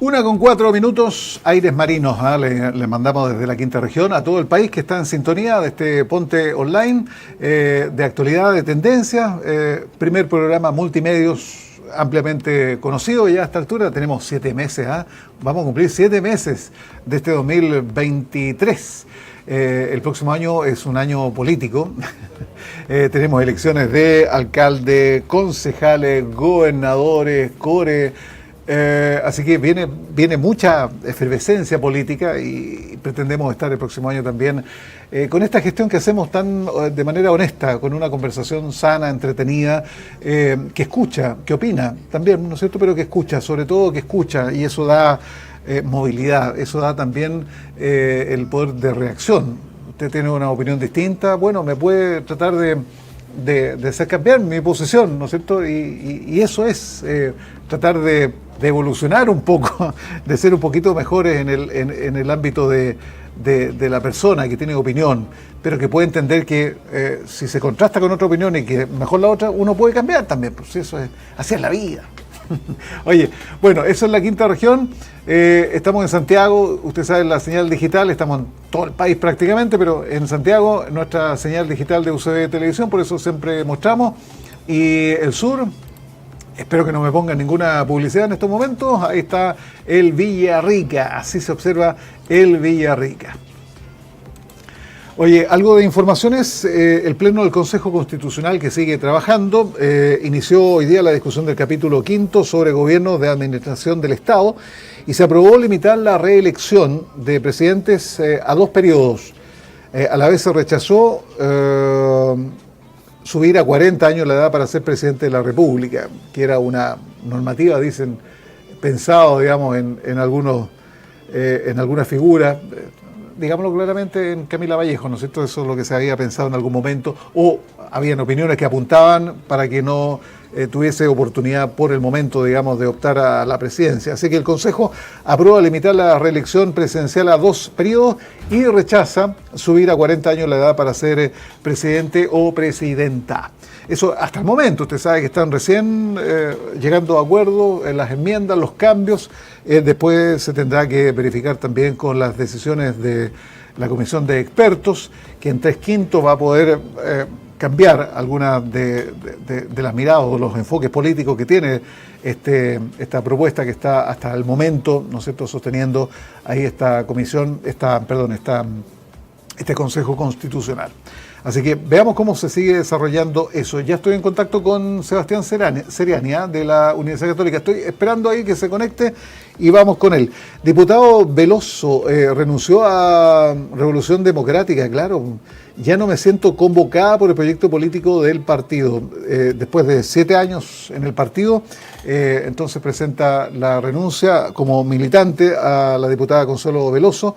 1:04, aires marinos, le mandamos desde la quinta región a todo el país que está en sintonía de este Ponte Online, de actualidad, de tendencia, primer programa multimedios ampliamente conocido ya a esta altura. Tenemos 7 meses, vamos a cumplir 7 meses de este 2023. El próximo año es un año político. Tenemos elecciones de alcalde, concejales, gobernadores, core. Así que viene mucha efervescencia política y pretendemos estar el próximo año también con esta gestión que hacemos de manera honesta, con una conversación sana, entretenida, que escucha, que opina también, ¿no es cierto? Pero que escucha, sobre todo que escucha, y eso da movilidad, eso da también el poder de reacción. Usted tiene una opinión distinta, bueno, me puede tratar de hacer cambiar mi posición, ¿no es cierto? Y eso es tratar de evolucionar un poco, de ser un poquito mejores en el ámbito de la persona que tiene opinión, pero que puede entender que si se contrasta con otra opinión y que mejor la otra, uno puede cambiar también, pues eso es, así es la vida. Oye, bueno, eso es la quinta región. Estamos en Santiago, usted sabe, la señal digital, estamos en todo el país prácticamente, pero en Santiago nuestra señal digital de UCB Televisión, por eso siempre mostramos. Y el sur, espero que no me pongan ninguna publicidad en estos momentos, ahí está el Villarrica, así se observa el Villarrica. Oye, algo de informaciones, el Pleno del Consejo Constitucional, que sigue trabajando, inició hoy día la discusión del capítulo 5 sobre gobierno de administración del Estado y se aprobó limitar la reelección de presidentes a 2 periodos. A la vez se rechazó subir a 40 años la edad para ser presidente de la República, que era una normativa, dicen, pensado, digamos, en algunas figuras. Digámoslo claramente, en Camila Vallejo, ¿no es cierto? Eso es lo que se había pensado en algún momento, o habían opiniones que apuntaban para que no tuviese oportunidad por el momento, digamos, de optar a la presidencia. Así que el Consejo aprueba limitar la reelección presidencial a 2 periodos y rechaza subir a 40 años la edad para ser presidente o presidenta. Eso hasta el momento, usted sabe que están recién llegando a acuerdo en las enmiendas, los cambios. Después se tendrá que verificar también con las decisiones de la comisión de expertos, que en 3/5 va a poder cambiar algunas de las miradas o los enfoques políticos que tiene esta propuesta que está hasta el momento, ¿no es cierto?, sosteniendo ahí esta comisión, este Consejo Constitucional. Así que veamos cómo se sigue desarrollando eso. Ya estoy en contacto con Sebastián Seriani de la Universidad Católica. Estoy esperando ahí que se conecte y vamos con él. Diputado Veloso, renunció a Revolución Democrática, claro. Ya no me siento convocada por el proyecto político del partido. Después de 7 años en el partido, entonces presenta la renuncia como militante a la diputada Consuelo Veloso.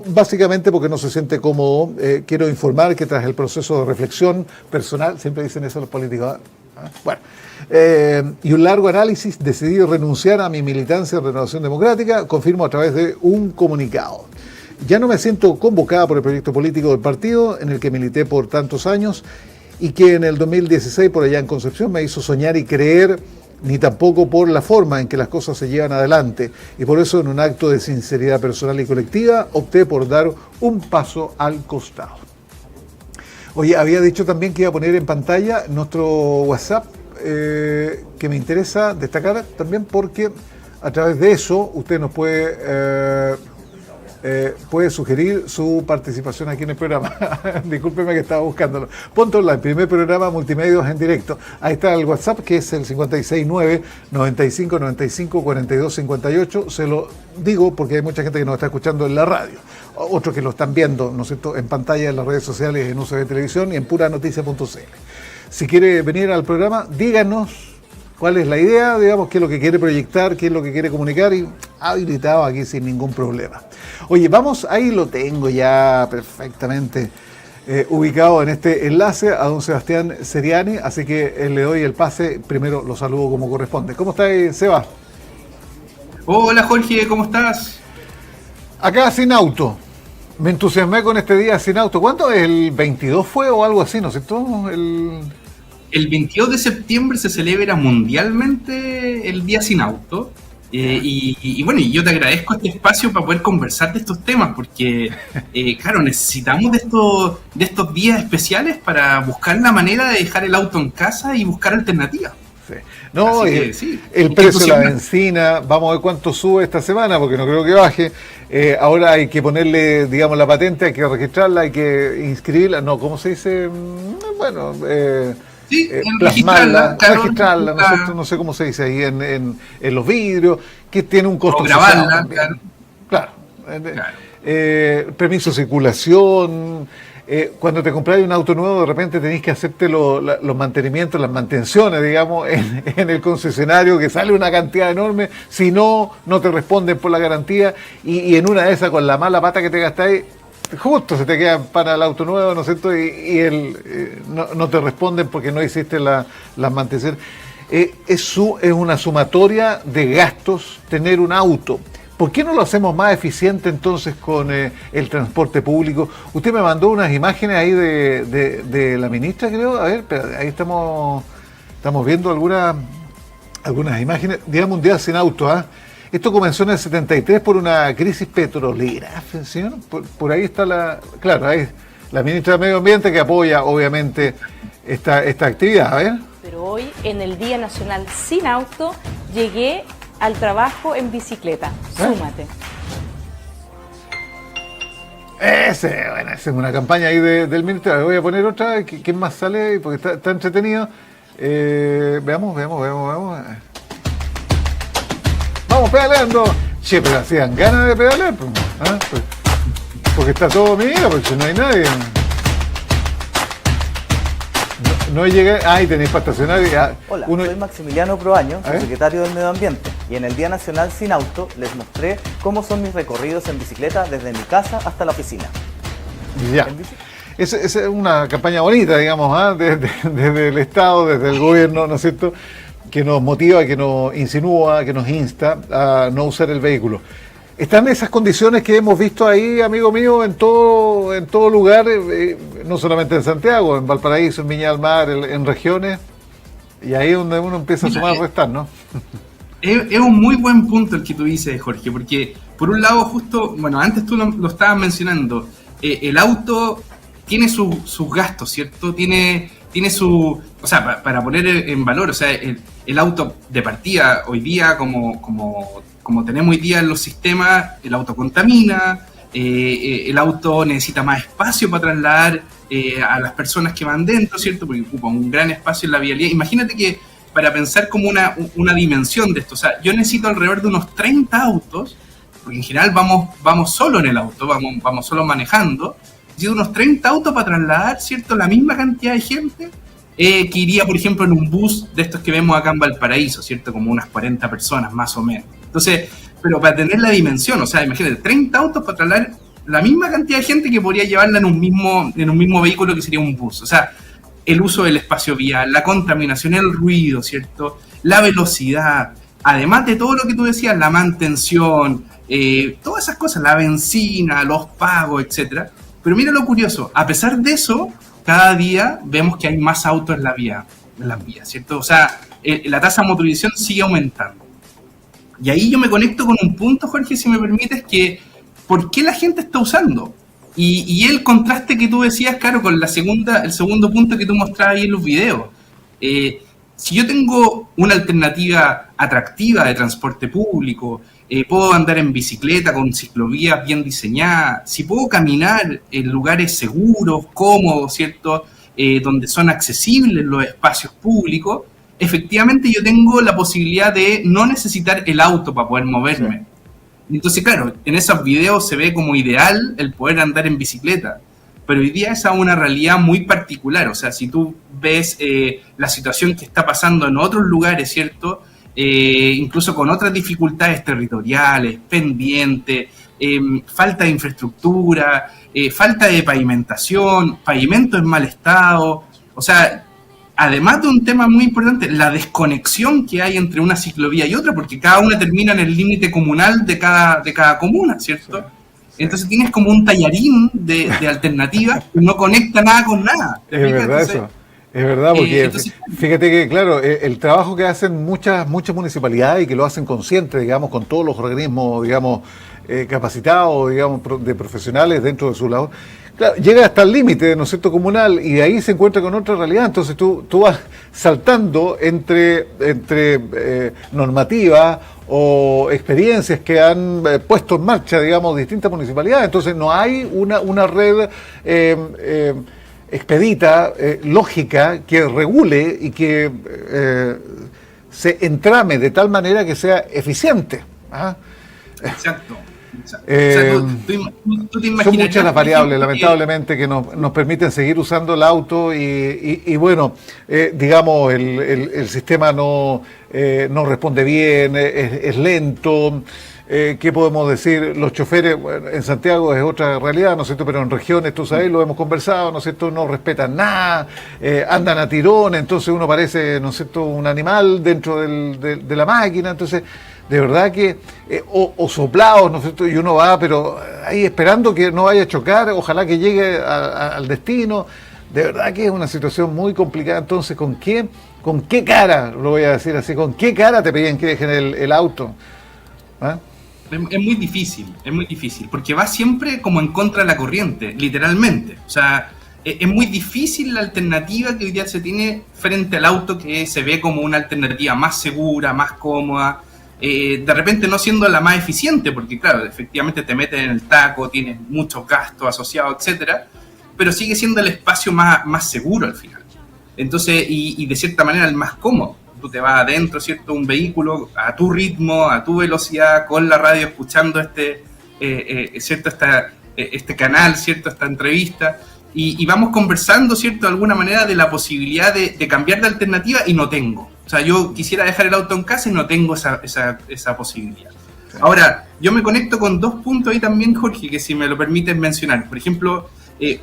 Básicamente porque no se siente cómodo. Quiero informar que tras el proceso de reflexión personal, siempre dicen eso los políticos, bueno, y un largo análisis, decidí renunciar a mi militancia en Renovación Democrática, confirmo a través de un comunicado. Ya no me siento convocada por el proyecto político del partido en el que milité por tantos años y que en el 2016 por allá en Concepción me hizo soñar y creer, ni tampoco por la forma en que las cosas se llevan adelante. Y por eso, en un acto de sinceridad personal y colectiva, opté por dar un paso al costado. Oye, había dicho también que iba a poner en pantalla nuestro WhatsApp, que me interesa destacar también porque a través de eso usted nos puede sugerir su participación aquí en el programa. Discúlpeme que estaba buscándolo. Ponte Online, primer programa multimedios en directo. Ahí está el WhatsApp, que es el 569-9595-4258. Se lo digo porque hay mucha gente que nos está escuchando en la radio. Otros que lo están viendo, ¿no es cierto?, en pantalla, en las redes sociales, en UCB Televisión y en puranoticia.cl. Si quiere venir al programa, díganos cuál es la idea, digamos, qué es lo que quiere proyectar, qué es lo que quiere comunicar, y habilitado aquí sin ningún problema. Oye, vamos, ahí lo tengo ya perfectamente ubicado en este enlace a don Sebastián Seriani, así que le doy el pase. Primero lo saludo como corresponde. ¿Cómo está, Seba? Hola, Jorge, ¿cómo estás? Acá sin auto. Me entusiasmé con este día sin auto. ¿Cuándo? ¿El 22 fue o algo así, no es cierto? El 22 de septiembre se celebra mundialmente el Día Sin Auto. Y bueno, y yo te agradezco este espacio para poder conversar de estos temas, porque, claro, necesitamos de estos días especiales para buscar la manera de dejar el auto en casa y buscar alternativas. Sí. No, sí, el precio de la benzina, vamos a ver cuánto sube esta semana, porque no creo que baje. Ahora hay que ponerle, digamos, la patente, hay que registrarla, hay que inscribirla, no, ¿cómo se dice? Bueno, sí, plasmarla, registrarla, claro. no sé cómo se dice ahí en los vidrios, que tiene un costo o grabarla, social. claro. Permiso de circulación. Cuando te compras un auto nuevo, de repente tenés que hacerte los mantenimientos, las mantenciones, digamos, en el concesionario, que sale una cantidad enorme. Si no te responden por la garantía. Y en una de esas, con la mala pata que te gastáis, justo se te queda para el auto nuevo, ¿no es cierto? No te responden porque no hiciste las mantenciones. Es una sumatoria de gastos tener un auto. ¿Por qué no lo hacemos más eficiente entonces con el transporte público? Usted me mandó unas imágenes ahí de la ministra, creo. A ver, ahí estamos viendo algunas imágenes. Día Mundial sin Autos, ¿ah? Esto comenzó en el 73 por una crisis petrolera, señor. Por ahí está claro, ahí la ministra de Medio Ambiente, que apoya obviamente esta actividad. A ver. Pero hoy, en el Día Nacional sin Auto, llegué al trabajo en bicicleta. Súmate. Esa es una campaña ahí del ministerio. Voy a poner otra. ¿Quién más sale? Porque está entretenido. Veamos. Vamos pedaleando. Che, pero hacían ganas de pedalear. ¿Ah? Porque está todo mira, porque si no hay nadie. No llegué. Ahí tenéis para estacionar. Hola, soy Maximiliano Proaño, secretario del Medio Ambiente, y en el Día Nacional sin Auto les mostré cómo son mis recorridos en bicicleta desde mi casa hasta la oficina. Ya. Es una campaña bonita, digamos, desde el Estado, desde el gobierno, ¿no es cierto?, que nos motiva, que nos insinúa, que nos insta a no usar el vehículo. Están esas condiciones que hemos visto ahí, amigo mío, en todo lugar, no solamente en Santiago, en Valparaíso, en Viña del Mar, en regiones, y ahí es donde uno empieza a sumar y restar, ¿no? Es un muy buen punto el que tú dices, Jorge, porque por un lado justo, bueno, antes tú lo estabas mencionando, el auto tiene sus gastos, ¿cierto? Tiene su, o sea, para poner en valor, o sea, el auto de partida hoy día, como tenemos hoy día en los sistemas, el auto contamina, el auto necesita más espacio para trasladar a las personas que van dentro, ¿cierto? Porque ocupa un gran espacio en la vialidad. Imagínate que para pensar como una dimensión de esto, o sea, yo necesito alrededor de unos 30 autos, porque en general vamos solo en el auto, vamos solo manejando, necesito unos 30 autos para trasladar, ¿cierto?, la misma cantidad de gente que iría, por ejemplo, en un bus de estos que vemos acá en Valparaíso, ¿cierto?, como unas 40 personas más o menos. Entonces, pero para tener la dimensión, o sea, imagínate, 30 autos para trasladar la misma cantidad de gente que podría llevarla en un mismo vehículo que sería un bus. O sea, el uso del espacio vial, la contaminación, el ruido, ¿cierto?, la velocidad, además de todo lo que tú decías, la mantención, todas esas cosas, la benzina, los pagos, etcétera. Pero mira lo curioso, a pesar de eso, cada día vemos que hay más autos en las vías, ¿cierto? O sea, la tasa de motorización sigue aumentando. Y ahí yo me conecto con un punto, Jorge, si me permites, que ¿por qué la gente está usando? Y el contraste que tú decías, claro, con el segundo punto que tú mostrabas ahí en los videos. Si yo tengo una alternativa atractiva de transporte público, puedo andar en bicicleta con ciclovías bien diseñadas, si puedo caminar en lugares seguros, cómodos, ¿cierto?, donde son accesibles los espacios públicos, efectivamente yo tengo la posibilidad de no necesitar el auto para poder moverme. Entonces, claro, en esos videos se ve como ideal el poder andar en bicicleta, pero hoy día esa es una realidad muy particular. O sea, si tú ves la situación que está pasando en otros lugares, ¿cierto?, incluso con otras dificultades territoriales, pendientes, falta de infraestructura, falta de pavimentación, pavimento en mal estado, o sea, además de un tema muy importante, la desconexión que hay entre una ciclovía y otra, porque cada una termina en el límite comunal de cada comuna, ¿cierto? Sí, sí. Entonces tienes como un tallarín de alternativas que no conecta nada con nada. Es verdad eso. Es verdad, porque Entonces, fíjate que, claro, el trabajo que hacen muchas municipalidades y que lo hacen consciente, digamos, con todos los organismos, digamos, capacitados, digamos, de profesionales dentro de su labor, claro, llega hasta el límite, ¿no es cierto?, comunal, y de ahí se encuentra con otra realidad. Entonces tú vas saltando entre normativas o experiencias que han puesto en marcha, digamos, distintas municipalidades. Entonces no hay una red expedita, lógica, que regule y que se entrame de tal manera que sea eficiente. ¿Ah? Exacto. O sea, tú te son muchas las variables, ejemplo, lamentablemente, que nos permiten seguir usando el auto y bueno, digamos, el sistema no responde bien, es lento. ¿Qué podemos decir? Los choferes, bueno, en Santiago es otra realidad, ¿no es cierto? Pero en regiones, tú sabes, lo hemos conversado, ¿no es cierto? No respetan nada, andan a tirón, entonces uno parece, ¿no es cierto?, un animal dentro de la máquina. Entonces, de verdad que, o soplados, ¿no es cierto?, y uno va, pero ahí esperando que no vaya a chocar, ojalá que llegue al destino. De verdad que es una situación muy complicada. Entonces, ¿con qué cara, lo voy a decir así, con qué cara te pedían que dejen el auto? ¿Ah? Es muy difícil, porque va siempre como en contra de la corriente, literalmente. O sea, es muy difícil la alternativa que hoy día se tiene frente al auto, que se ve como una alternativa más segura, más cómoda, de repente no siendo la más eficiente, porque claro, efectivamente te metes en el taco, tienes muchos gastos asociados, etcétera, pero sigue siendo el espacio más seguro al final. Entonces, y de cierta manera el más cómodo. Tú te vas adentro, ¿cierto?, un vehículo a tu ritmo, a tu velocidad, con la radio escuchando ¿cierto?, este canal, ¿cierto?, esta entrevista, y vamos conversando, ¿cierto?, de alguna manera de la posibilidad de cambiar de alternativa, y no tengo. O sea, yo quisiera dejar el auto en casa y no tengo esa posibilidad. Sí. Ahora, yo me conecto con dos puntos ahí también, Jorge, que si me lo permites mencionar. Por ejemplo,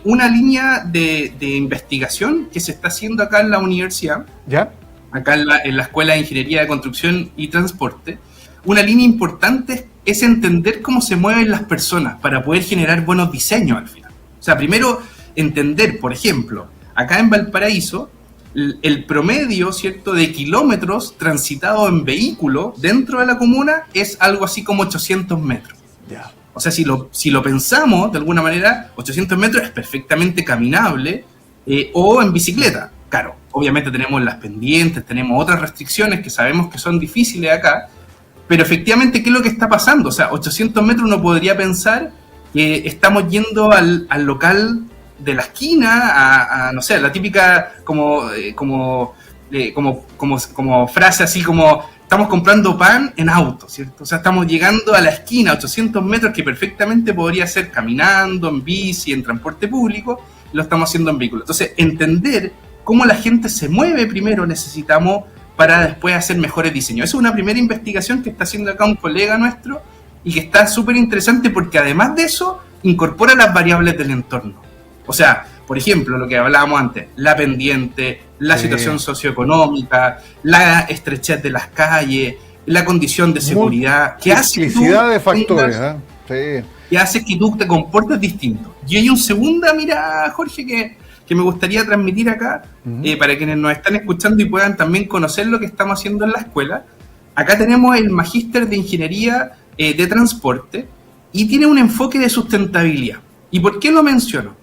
una línea de investigación que se está haciendo acá en la universidad. ¿Ya? Acá en la Escuela de Ingeniería de Construcción y Transporte, una línea importante es entender cómo se mueven las personas para poder generar buenos diseños al final. O sea, primero entender, por ejemplo, acá en Valparaíso, el promedio, ¿cierto?, de kilómetros transitados en vehículo dentro de la comuna es algo así como 800 metros. Yeah. O sea, si lo pensamos de alguna manera, 800 metros es perfectamente caminable o en bicicleta. Claro, obviamente tenemos las pendientes, tenemos otras restricciones que sabemos que son difíciles acá, pero efectivamente, ¿qué es lo que está pasando? O sea, 800 metros uno podría pensar que estamos yendo al local de la esquina, a no sé, la típica como frase así como estamos comprando pan en auto, ¿cierto? O sea, estamos llegando a la esquina, 800 metros, que perfectamente podría ser caminando, en bici, en transporte público, y lo estamos haciendo en vehículo. Entonces, entender cómo la gente se mueve primero necesitamos para después hacer mejores diseños. Esa es una primera investigación que está haciendo acá un colega nuestro y que está súper interesante porque además de eso incorpora las variables del entorno. O sea, por ejemplo, lo que hablábamos antes, la pendiente, la situación socioeconómica, la estrechez de las calles, la condición de seguridad, que hace de factores, que hace que tú te comportes distinto. Y hay un segunda, mira, Jorge, que me gustaría transmitir acá, para quienes nos están escuchando y puedan también conocer lo que estamos haciendo en la escuela. Acá tenemos el Magíster de Ingeniería de Transporte y tiene un enfoque de sustentabilidad. ¿Y por qué lo menciono?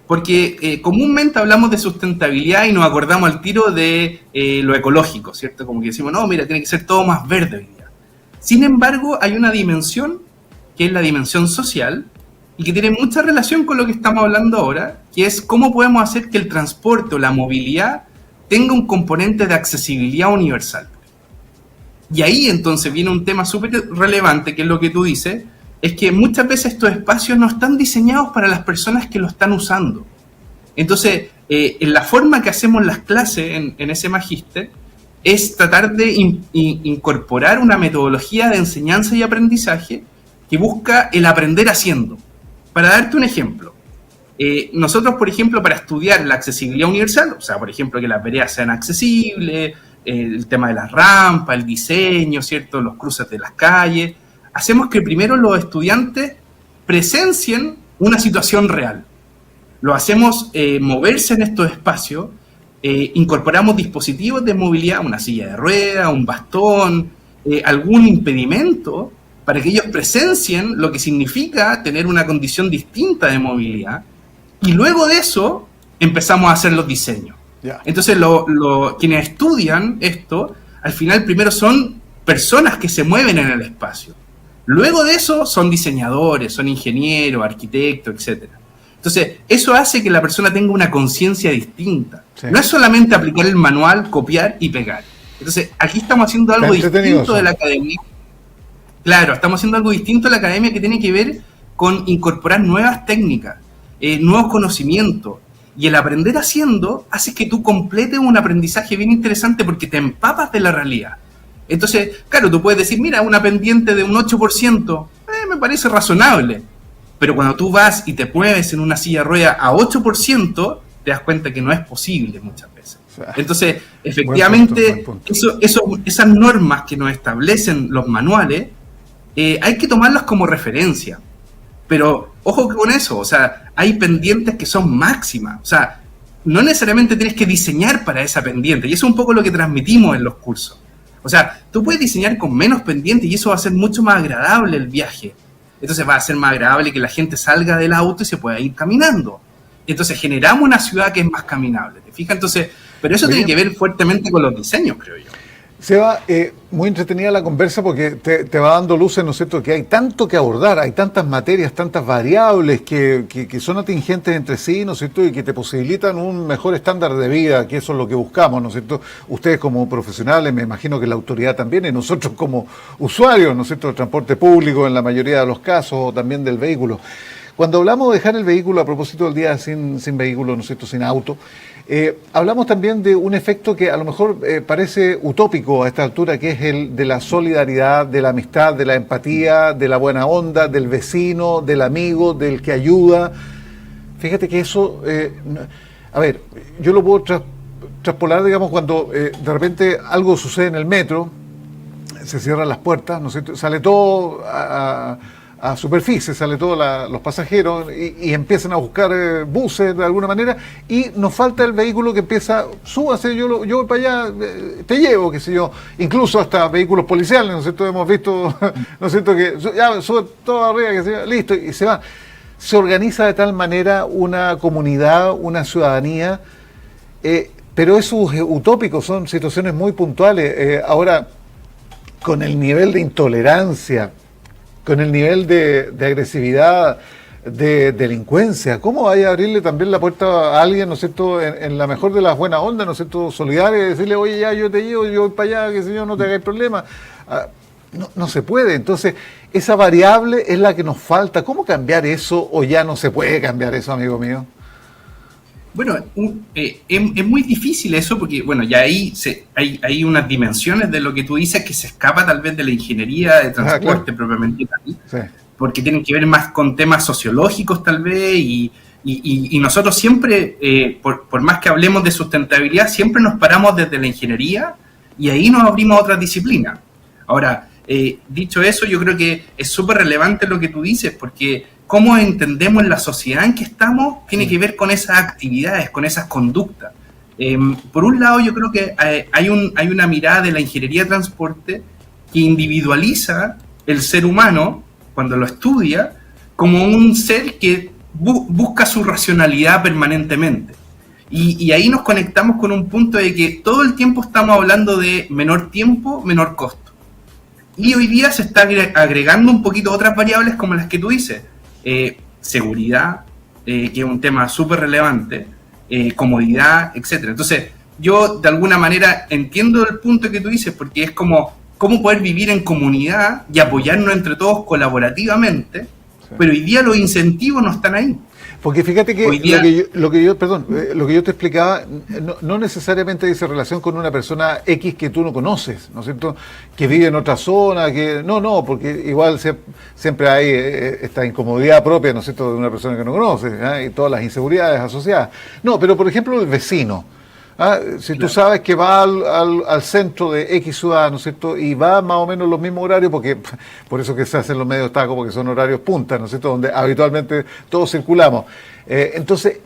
Porque comúnmente hablamos de sustentabilidad y nos acordamos al tiro de lo ecológico, ¿cierto? Como que decimos, no, mira, tiene que ser todo más verde hoy día. Sin embargo, hay una dimensión, que es la dimensión social, y que tiene mucha relación con lo que estamos hablando ahora, que es cómo podemos hacer que el transporte o la movilidad tenga un componente de accesibilidad universal. Y ahí entonces viene un tema súper relevante, que es lo que tú dices, es que muchas veces estos espacios no están diseñados para las personas que lo están usando. Entonces, en la forma que hacemos las clases en ese magíster, es tratar de incorporar una metodología de enseñanza y aprendizaje que busca el aprender haciendo. Para darte un ejemplo, nosotros, por ejemplo, para estudiar la accesibilidad universal, o sea, por ejemplo, que las veredas sean accesibles, el tema de las rampas, el diseño, ¿cierto?, los cruces de las calles, hacemos que primero los estudiantes presencien una situación real. Lo hacemos moverse en estos espacios, incorporamos dispositivos de movilidad, una silla de ruedas, un bastón, algún impedimento, para que ellos presencien lo que significa tener una condición distinta de movilidad, y luego de eso empezamos a hacer los diseños. Yeah. Entonces quienes estudian esto, al final primero son personas que se mueven en el espacio. Luego de eso son diseñadores, son ingenieros, arquitectos, etc. Entonces, eso hace que la persona tenga una conciencia distinta. Sí. No es solamente aplicar el manual, copiar y pegar. Entonces, aquí estamos haciendo algo distinto de la academia. Claro, estamos haciendo algo distinto de la academia que tiene que ver con incorporar nuevas técnicas, nuevos conocimientos. Y el aprender haciendo hace que tú completes un aprendizaje bien interesante porque te empapas de la realidad. Entonces, claro, tú puedes decir, mira, una pendiente de un 8%, me parece razonable. Pero cuando tú vas y te mueves en una silla de ruedas a 8%, te das cuenta que no es posible muchas veces. Entonces, efectivamente, buen punto. Esas normas que nos establecen los manuales, hay que tomarlas como referencia. Pero, ojo con eso, o sea, hay pendientes que son máximas. O sea, no necesariamente tienes que diseñar para esa pendiente. Y eso es un poco lo que transmitimos en los cursos. O sea, tú puedes diseñar con menos pendientes y eso va a ser mucho más agradable el viaje. Entonces va a ser más agradable que la gente salga del auto y se pueda ir caminando. Entonces generamos una ciudad que es más caminable, ¿te fijas? Entonces, pero eso tiene que ver fuertemente con los diseños, creo yo. Seba, muy entretenida la conversa porque te va dando luces, ¿no es cierto?, que hay tanto que abordar, hay tantas materias, tantas variables que son atingentes entre sí, ¿no es cierto?, y que te posibilitan un mejor estándar de vida, que eso es lo que buscamos, ¿no es cierto?, ustedes como profesionales, me imagino que la autoridad también, y nosotros como usuarios, ¿no es cierto?, del transporte público en la mayoría de los casos, o también del vehículo. Cuando hablamos de dejar el vehículo, a propósito del día sin vehículo, ¿no es cierto?, sin auto, hablamos también de un efecto que a lo mejor parece utópico a esta altura, que es el de la solidaridad, de la amistad, de la empatía, de la buena onda, del vecino, del amigo, del que ayuda. Fíjate que eso, a ver, yo lo puedo traspolar, digamos, cuando de repente algo sucede en el metro, se cierran las puertas, ¿no es cierto?, sale todo a superficie, sale todos los pasajeros y empiezan a buscar buses de alguna manera y nos falta el vehículo que empieza, súbase, yo voy para allá, te llevo, qué sé yo, incluso hasta vehículos policiales, ¿no es cierto?, hemos visto, ¿no es cierto?, que ya sube todo arriba, que se va, listo, y se va. Se organiza de tal manera una comunidad, una ciudadanía, pero eso es utópico, son situaciones muy puntuales. Ahora, con el nivel de intolerancia, con el nivel de agresividad, de delincuencia, ¿cómo vaya a abrirle también la puerta a alguien, ¿no es cierto?, en la mejor de las buenas ondas, ¿no es cierto?, solidaria, y decirle, oye, ya yo te llevo, yo voy para allá, que si yo no te hagáis problema? No se puede. Entonces, esa variable es la que nos falta. ¿Cómo cambiar eso o ya no se puede cambiar eso, amigo mío? Bueno, es muy difícil eso porque, bueno, ya ahí hay unas dimensiones de lo que tú dices que se escapa tal vez de la ingeniería de transporte claro. Propiamente tal, sí. Porque tienen que ver más con temas sociológicos tal vez y nosotros siempre, por más que hablemos de sustentabilidad, siempre nos paramos desde la ingeniería y ahí nos abrimos a otras disciplinas. Ahora, dicho eso, yo creo que es súper relevante lo que tú dices porque cómo entendemos la sociedad en que estamos tiene que ver con esas actividades, con esas conductas. Por un lado, yo creo que hay una mirada de la ingeniería de transporte que individualiza el ser humano, cuando lo estudia, como un ser que busca su racionalidad permanentemente. Y ahí nos conectamos con un punto de que todo el tiempo estamos hablando de menor tiempo, menor costo. Y hoy día se está agregando un poquito otras variables como las que tú dices. Seguridad, que es un tema súper relevante, comodidad, etcétera. Entonces, yo de alguna manera entiendo el punto que tú dices, porque es como cómo poder vivir en comunidad y apoyarnos entre todos colaborativamente, sí. Pero hoy día los incentivos no están ahí. Porque fíjate que lo que yo te explicaba no necesariamente dice relación con una persona X que tú no conoces, ¿no es cierto?, que vive en otra zona, que no, porque igual siempre hay esta incomodidad propia, ¿no es cierto?, de una persona que no conoce, ¿eh? Y todas las inseguridades asociadas. No, pero por ejemplo el vecino. Si tú sabes que va al centro de X ciudad, ¿no es cierto?, y va más o menos los mismos horarios, porque por eso que se hacen los medios tacos, porque son horarios punta, ¿no es cierto?, donde habitualmente todos circulamos. Entonces,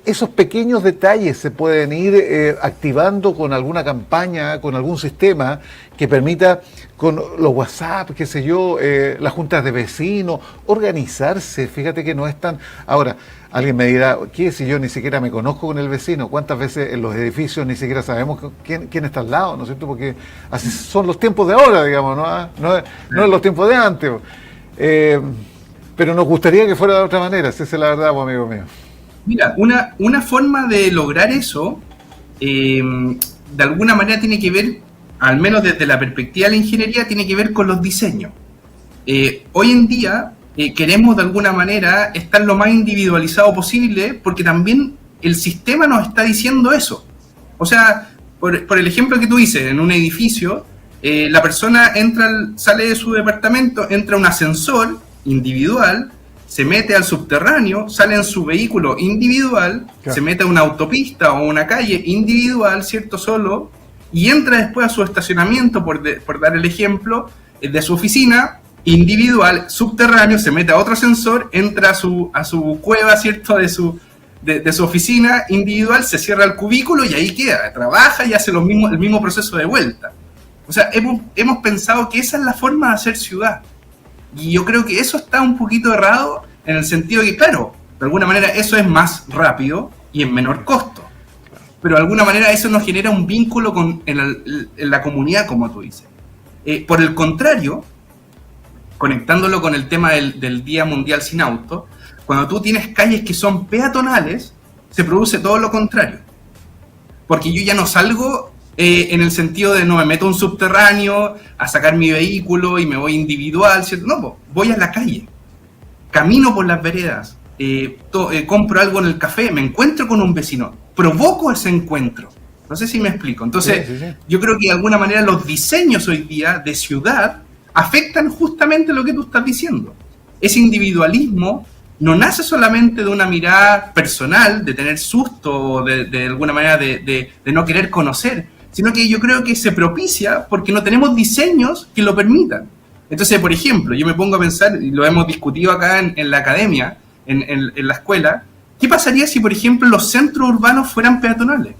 esos pequeños detalles se pueden ir activando con alguna campaña, con algún sistema que permita, con los WhatsApp, qué sé yo, las juntas de vecinos, organizarse. Fíjate que no es tan... Ahora, alguien me dirá, ¿qué si yo ni siquiera me conozco con el vecino? ¿Cuántas veces en los edificios ni siquiera sabemos quién está al lado? ¿No es cierto? Porque así son los tiempos de ahora, digamos, ¿no? No es los tiempos de antes. Pero nos gustaría que fuera de otra manera, esa es la verdad, pues, amigo mío. Mira, una forma de lograr eso, de alguna manera tiene que ver, al menos desde la perspectiva de la ingeniería, tiene que ver con los diseños. Hoy en día queremos de alguna manera estar lo más individualizado posible, porque también el sistema nos está diciendo eso. O sea, por el ejemplo que tú dices, en un edificio, la persona sale de su departamento, entra a un ascensor individual, se mete al subterráneo, sale en su vehículo individual, claro, se mete a una autopista o una calle individual, ¿cierto? Solo, y entra después a su estacionamiento, por dar el ejemplo, de su oficina individual, subterráneo, se mete a otro ascensor, entra a su cueva, ¿cierto? De su oficina individual, se cierra el cubículo y ahí queda, trabaja y hace el mismo proceso de vuelta. O sea, hemos pensado que esa es la forma de hacer ciudad. Y yo creo que eso está un poquito errado en el sentido de que, claro, de alguna manera eso es más rápido y en menor costo. Pero de alguna manera eso nos genera un vínculo en la comunidad, como tú dices. Por el contrario, conectándolo con el tema del Día Mundial Sin Auto, cuando tú tienes calles que son peatonales, se produce todo lo contrario. Porque yo ya no salgo... en el sentido de no me meto a un subterráneo a sacar mi vehículo y me voy individual, ¿cierto? No, voy a la calle, camino por las veredas, compro algo en el café, me encuentro con un vecino, provoco ese encuentro. No sé si me explico. Entonces, sí. Yo creo que de alguna manera los diseños hoy día de ciudad afectan justamente lo que tú estás diciendo. Ese individualismo no nace solamente de una mirada personal, de tener susto, de alguna manera de no querer conocer, sino que yo creo que se propicia porque no tenemos diseños que lo permitan. Entonces, por ejemplo, yo me pongo a pensar, y lo hemos discutido acá en la academia, en la escuela, ¿qué pasaría si, por ejemplo, los centros urbanos fueran peatonales?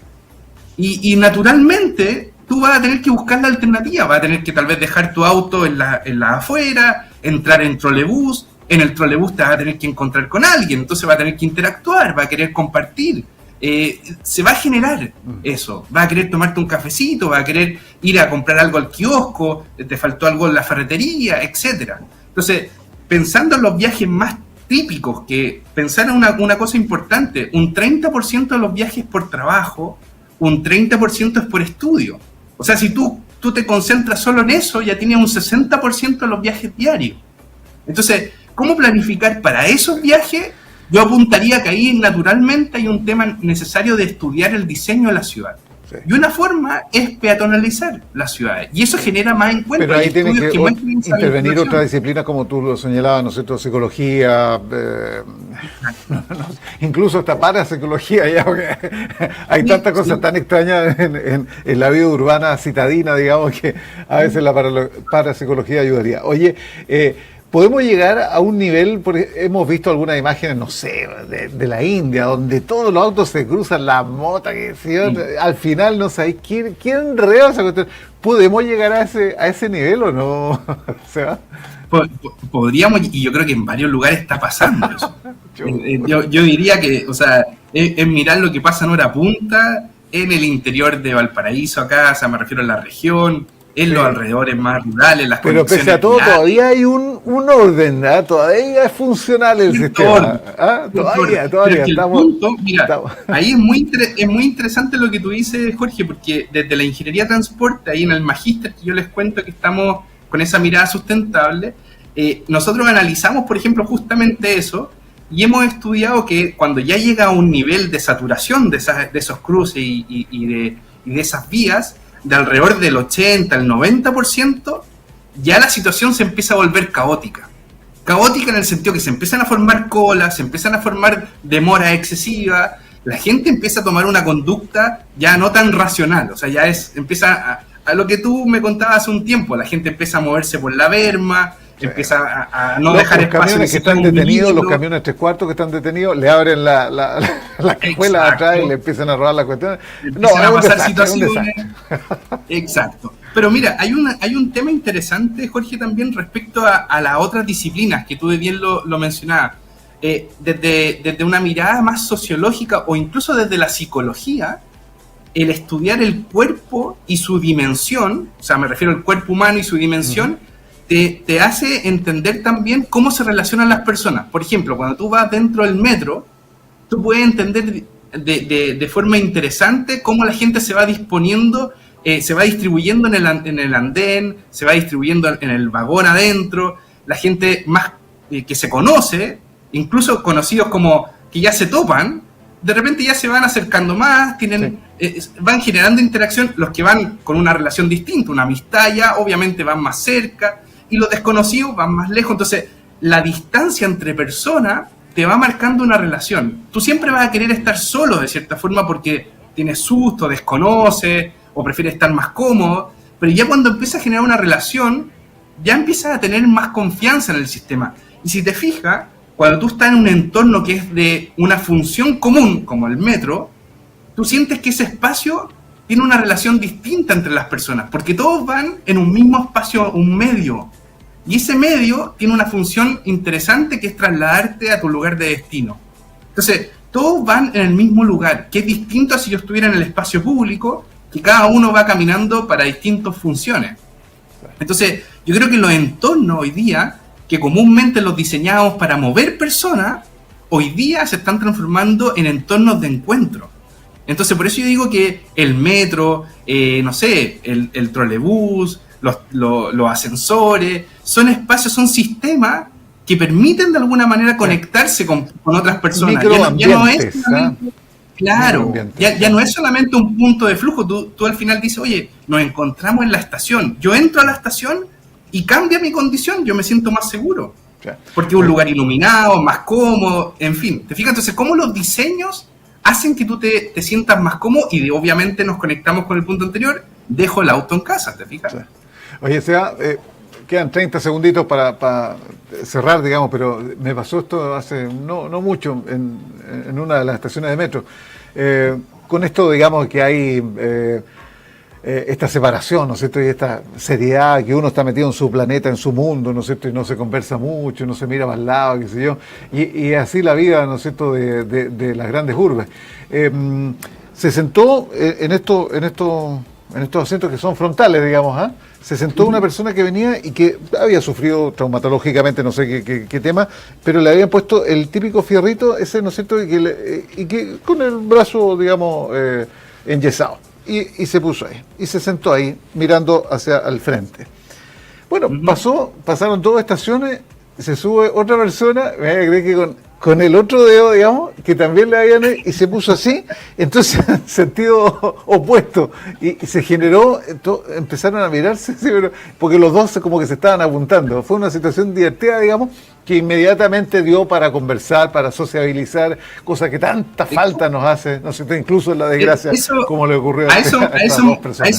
Y naturalmente, tú vas a tener que buscar la alternativa, vas a tener que tal vez dejar tu auto en la afuera, entrar en trolebús, en el trolebús te vas a tener que encontrar con alguien, entonces vas a tener que interactuar, vas a querer compartir. Se va a generar eso, vas a querer tomarte un cafecito, vas a querer ir a comprar algo al kiosco, te faltó algo en la ferretería, etcétera. Entonces, pensando en los viajes más típicos, que pensar en una cosa importante, un 30% de los viajes por trabajo, un 30% es por estudio. O sea, si tú te concentras solo en eso, ya tienes un 60% de los viajes diarios. Entonces, ¿cómo planificar para esos viajes? Yo apuntaría que ahí naturalmente hay un tema necesario de estudiar el diseño de la ciudad. Sí. Y una forma es peatonalizar las ciudades. Y eso genera más encuentros. Pero ahí tiene que intervenir otras disciplinas como tú lo señalabas, ¿no es cierto? Psicología, incluso hasta parapsicología, ya, porque hay tantas cosas tan extrañas en la vida urbana citadina, digamos, que a veces la parapsicología ayudaría. Oye, podemos llegar a un nivel, porque hemos visto algunas imágenes, no sé, de la India, donde todos los autos se cruzan, la mota, que al final no sabéis quién reo esa cuestión. ¿Podemos llegar a ese nivel o no? Podríamos, y yo creo que en varios lugares está pasando eso. yo diría que, o sea, es mirar lo que pasa en hora punta, en el interior de Valparaíso, acá, o sea, me refiero a la región, en los alrededores más rurales, las pero pese a todo, finales. Todavía hay un orden, ¿eh? Todavía es funcional el sistema. Todavía estamos... Ahí es muy interesante lo que tú dices, Jorge, porque desde la ingeniería de transporte, ahí en el magíster que yo les cuento que estamos con esa mirada sustentable, nosotros analizamos, por ejemplo, justamente eso, y hemos estudiado que cuando ya llega a un nivel de saturación de esos cruces y de esas vías, de alrededor del 80 al 90%, ya la situación se empieza a volver caótica. Caótica en el sentido que se empiezan a formar colas, se empiezan a formar demoras excesivas, la gente empieza a tomar una conducta ya no tan racional, o sea, empieza a lo que tú me contabas hace un tiempo, la gente empieza a moverse por la berma, empieza a no los dejar espacio. Los camiones que están detenidos, los camiones 3/4 que están detenidos, le abren la cajuela de atrás y le empiezan a robar las cuestiones. No, a pasar situaciones. Exacto. Pero mira, hay un tema interesante, Jorge, también respecto a las otras disciplinas que tú bien lo mencionabas. Desde una mirada más sociológica o incluso desde la psicología, el estudiar el cuerpo y su dimensión, o sea, me refiero al cuerpo humano y su dimensión, te hace entender también cómo se relacionan las personas. Por ejemplo, cuando tú vas dentro del metro, tú puedes entender de forma interesante cómo la gente se va disponiendo, se va distribuyendo en el andén, se va distribuyendo en el vagón adentro, la gente más que se conoce, incluso conocidos como que ya se topan, de repente ya se van acercando más, van generando interacción. Los que van con una relación distinta, una amistad ya, obviamente van más cerca, y los desconocidos van más lejos. Entonces, la distancia entre personas te va marcando una relación. Tú siempre vas a querer estar solo, de cierta forma, porque tienes susto, desconoces, o prefieres estar más cómodo, pero ya cuando empiezas a generar una relación, ya empiezas a tener más confianza en el sistema. Y si te fijas, cuando tú estás en un entorno que es de una función común, como el metro, tú sientes que ese espacio tiene una relación distinta entre las personas, porque todos van en un mismo espacio, un medio, y ese medio tiene una función interesante que es trasladarte a tu lugar de destino. Entonces, todos van en el mismo lugar, que es distinto a si yo estuviera en el espacio público, que cada uno va caminando para distintas funciones. Entonces, yo creo que los entornos hoy día, que comúnmente los diseñamos para mover personas, hoy día se están transformando en entornos de encuentro. Entonces, por eso yo digo que el metro, no sé, el trolebús, los ascensores, son espacios, son sistemas que permiten de alguna manera conectarse con otras personas. Ya no es solamente, claro, ya no es solamente un punto de flujo. Tú al final dices, oye, nos encontramos en la estación. Yo entro a la estación y cambia mi condición, yo me siento más seguro. Porque es un lugar iluminado, más cómodo, en fin. ¿Te fijas? Entonces, cómo los diseños hacen que tú te sientas más cómodo, y obviamente nos conectamos con el punto anterior, dejo el auto en casa, ¿te fijas? Sí. Oye, Seba, quedan 30 segunditos para cerrar, digamos, pero me pasó esto hace no mucho en una de las estaciones de metro. Con esto, digamos, que hay esta separación, ¿no es cierto? Y esta seriedad, que uno está metido en su planeta, en su mundo, ¿no es cierto? Y no se conversa mucho, no se mira para el lado, qué sé yo. Y así la vida, ¿no es cierto?, de las grandes urbes. Se sentó en estos asientos que son frontales, digamos, ¿ah? Se sentó una persona que venía y que había sufrido traumatológicamente, no sé qué tema, pero le habían puesto el típico fierrito ese, ¿no es cierto?, y que con el brazo, digamos, enyesado. Y se puso ahí, y se sentó ahí, mirando hacia el frente. Bueno, pasaron 2 estaciones, se sube otra persona, me creí que con el otro dedo, digamos, que también le habían, y se puso así, entonces en sentido opuesto, y se generó, empezaron a mirarse, ¿sí? Porque los dos como que se estaban apuntando. Fue una situación divertida, digamos, que inmediatamente dio para conversar, para sociabilizar, cosa que tanta falta nos hace, no sé, incluso en la desgracia, como le ocurrió a estas 2 personas. A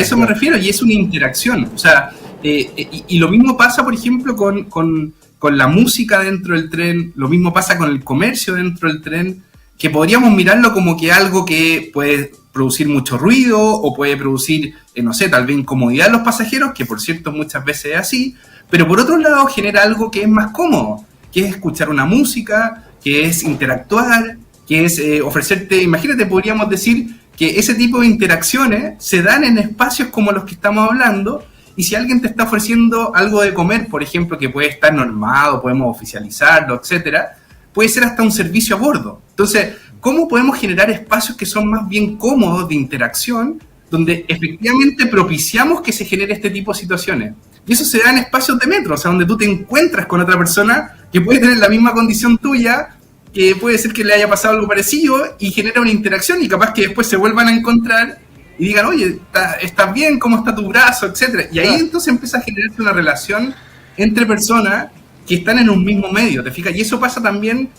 eso me refiero, y es una interacción. O sea, y lo mismo pasa, por ejemplo, con la música dentro del tren, lo mismo pasa con el comercio dentro del tren, que podríamos mirarlo como que algo que puede producir mucho ruido o puede producir, no sé, tal vez incomodidad a los pasajeros, que por cierto muchas veces es así, pero por otro lado genera algo que es más cómodo, que es escuchar una música, que es interactuar, que es ofrecerte, imagínate, podríamos decir que ese tipo de interacciones se dan en espacios como los que estamos hablando. Y si alguien te está ofreciendo algo de comer, por ejemplo, que puede estar normado, podemos oficializarlo, etcétera, puede ser hasta un servicio a bordo. Entonces, ¿cómo podemos generar espacios que son más bien cómodos de interacción, donde efectivamente propiciamos que se genere este tipo de situaciones? Y eso se da en espacios de metro, o sea, donde tú te encuentras con otra persona que puede tener la misma condición tuya, que puede ser que le haya pasado algo parecido, y genera una interacción, y capaz que después se vuelvan a encontrar y digan, oye, ¿estás bien? ¿Cómo está tu brazo? Etcétera. Y ahí entonces empieza a generarse una relación entre personas que están en un mismo medio, ¿te fijas? Y eso pasa también,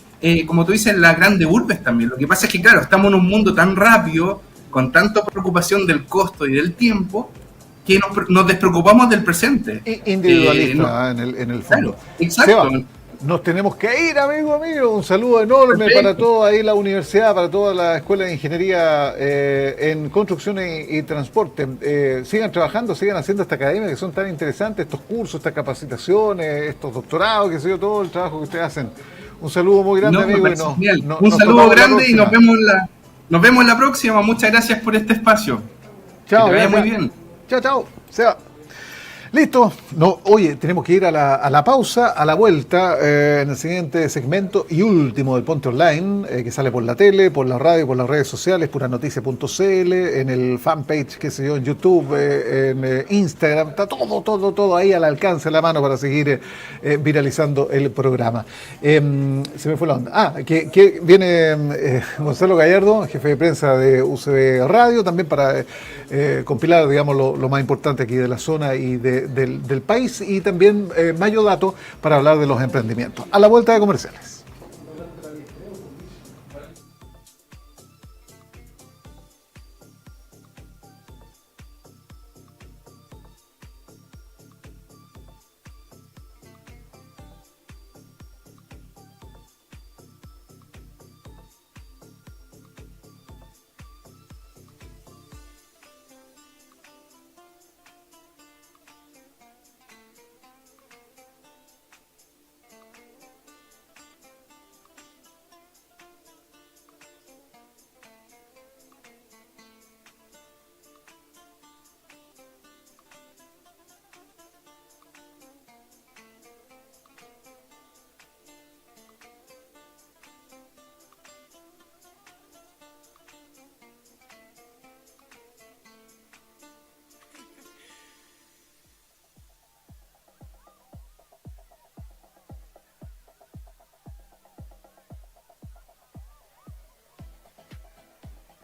como tú dices, en las grandes urbes también. Lo que pasa es que, claro, estamos en un mundo tan rápido, con tanta preocupación del costo y del tiempo, que nos despreocupamos del presente. Individualista, en el fondo. Claro, exacto. Seba, nos tenemos que ir, amigo mío. Un saludo enorme. Perfecto. Para toda ahí la universidad, para toda la Escuela de Ingeniería en Construcción y Transporte. Sigan trabajando, sigan haciendo esta academia que son tan interesantes, estos cursos, estas capacitaciones, estos doctorados, qué sé yo, todo el trabajo que ustedes hacen. Un saludo muy grande, amigo. Un saludo grande y nos vemos la próxima. Muchas gracias por este espacio. Chao. Que te vaya muy bien. Chao. Seba. Listo. No, oye, tenemos que ir a la pausa, a la vuelta, en el siguiente segmento y último del Ponte Online, que sale por la tele, por la radio, por las redes sociales, puranoticia.cl, en el fanpage, qué sé yo, en YouTube, en Instagram, está todo ahí al alcance de la mano para seguir viralizando el programa. Se me fue la onda. Que viene Gonzalo Gallardo, jefe de prensa de UCB Radio, también para compilar, digamos, lo más importante aquí de la zona y del país, y también Mayo Dato para hablar de los emprendimientos. A la vuelta de comerciales.